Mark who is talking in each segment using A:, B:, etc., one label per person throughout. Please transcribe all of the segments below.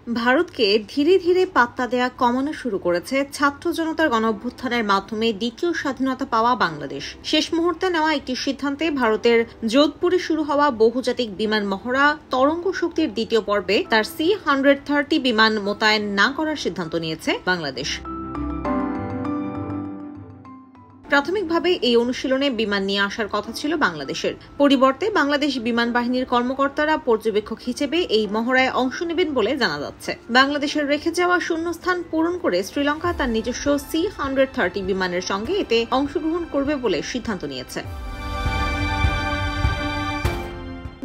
A: ভারতকে ধীরে ধীরে পাত্তা দেয়া কমানো শুরু করেছে ছাত্র জনতার গণঅভ্যুত্থানের মাধ্যমে দ্বিতীয় স্বাধীনতা পাওয়া বাংলাদেশ। শেষ মুহূর্তে নেওয়া একটি সিদ্ধান্তে ভারতের যোধপুরে শুরু হওয়া বহুজাতিক বিমান মহড়া তরঙ্গ শক্তির দ্বিতীয় পর্বে তার C-130 বিমান মোতায়েন না করার সিদ্ধান্ত নিয়েছে বাংলাদেশ। প্রাথমিকভাবে এই অনুশীলনে বিমান নিয়ে আসার কথা ছিল বাংলাদেশের। পরিবর্তে বাংলাদেশ বিমান বাহিনীর কর্মকর্তারা পর্যবেক্ষক হিসেবে এই মহড়ায় অংশ নেবেন বলে জানা যাচ্ছে। বাংলাদেশের রেখে যাওয়া শূন্যস্থান পূরণ করে শ্রীলঙ্কা তার নিজস্ব C-130 বিমানের সঙ্গে এতে অংশগ্রহণ করবে বলে সিদ্ধান্ত নিয়েছে।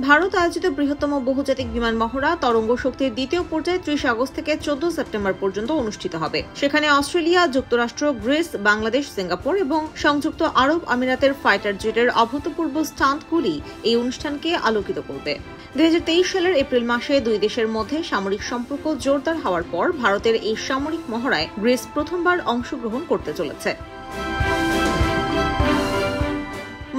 A: ভারত আয়োজিত বৃহত্তম বহুজাতিক বিমান মহড়া তরঙ্গ শক্তির দ্বিতীয় পর্যায়ে 30 আগস্ট থেকে 14 সেপ্টেম্বর পর্যন্ত অনুষ্ঠিত হবে। সেখানে অস্ট্রেলিয়া, যুক্তরাষ্ট্র, গ্রিস, বাংলাদেশ, সিঙ্গাপুর এবং সংযুক্ত আরব আমিরাতের ফাইটার জেটের অভূতপূর্ব স্টান্টগুলি এই অনুষ্ঠানকে আলোকিত করবে। 2023 সালের এপ্রিল মাসে দুই দেশের মধ্যে সামরিক সম্পর্ক জোরদার হওয়ার পর ভারতের এই সামরিক মহড়ায় গ্রিস প্রথমবার অংশগ্রহণ করতে চলেছে।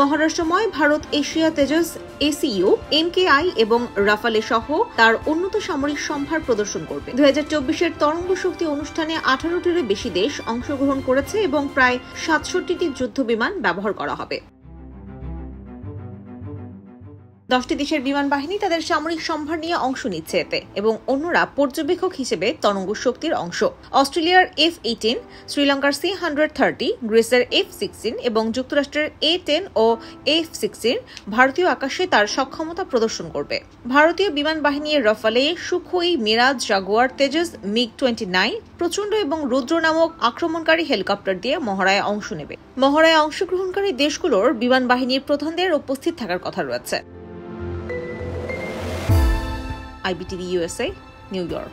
A: মহড়ার সময় Bharat Asia Tejas ACU, MKI এবং রাফালে সহ তার উন্নত সামরিক সম্ভার প্রদর্শন করবে। 2024-এর তরঙ্গ শক্তি অনুষ্ঠানে 18টিরও বেশি দেশ অংশগ্রহণ করেছে এবং প্রায় 67টি যুদ্ধ বিমান ব্যবহার করা হবে। 10টি দেশের বিমান বাহিনী তাদের সামরিক সম্ভার নিয়ে অংশ নিচ্ছে এতে, এবং অন্যরা পর্যবেক্ষক হিসেবে তরঙ্গ শক্তির অংশ। অস্ট্রেলিয়ার F-18, শ্রীলঙ্কার C-130, গ্রিসের F-16 এবং যুক্তরাষ্ট্রের A-10 ও F-16 ভারতীয় আকাশে তার সক্ষমতা প্রদর্শন করবে। ভারতীয় বিমান বাহিনী Rafale, Sukhoi, Mirage, Jaguar, Tejas, MiG-29, Prachand এবং রুদ্র নামক আক্রমণকারী হেলিকপ্টার দিয়ে মহড়ায় অংশ নেবে। মহড়ায় অংশগ্রহণকারী দেশগুলোর বিমান বাহিনীর প্রধানদের উপস্থিত থাকার কথা রয়েছে। IBTV USA, New York.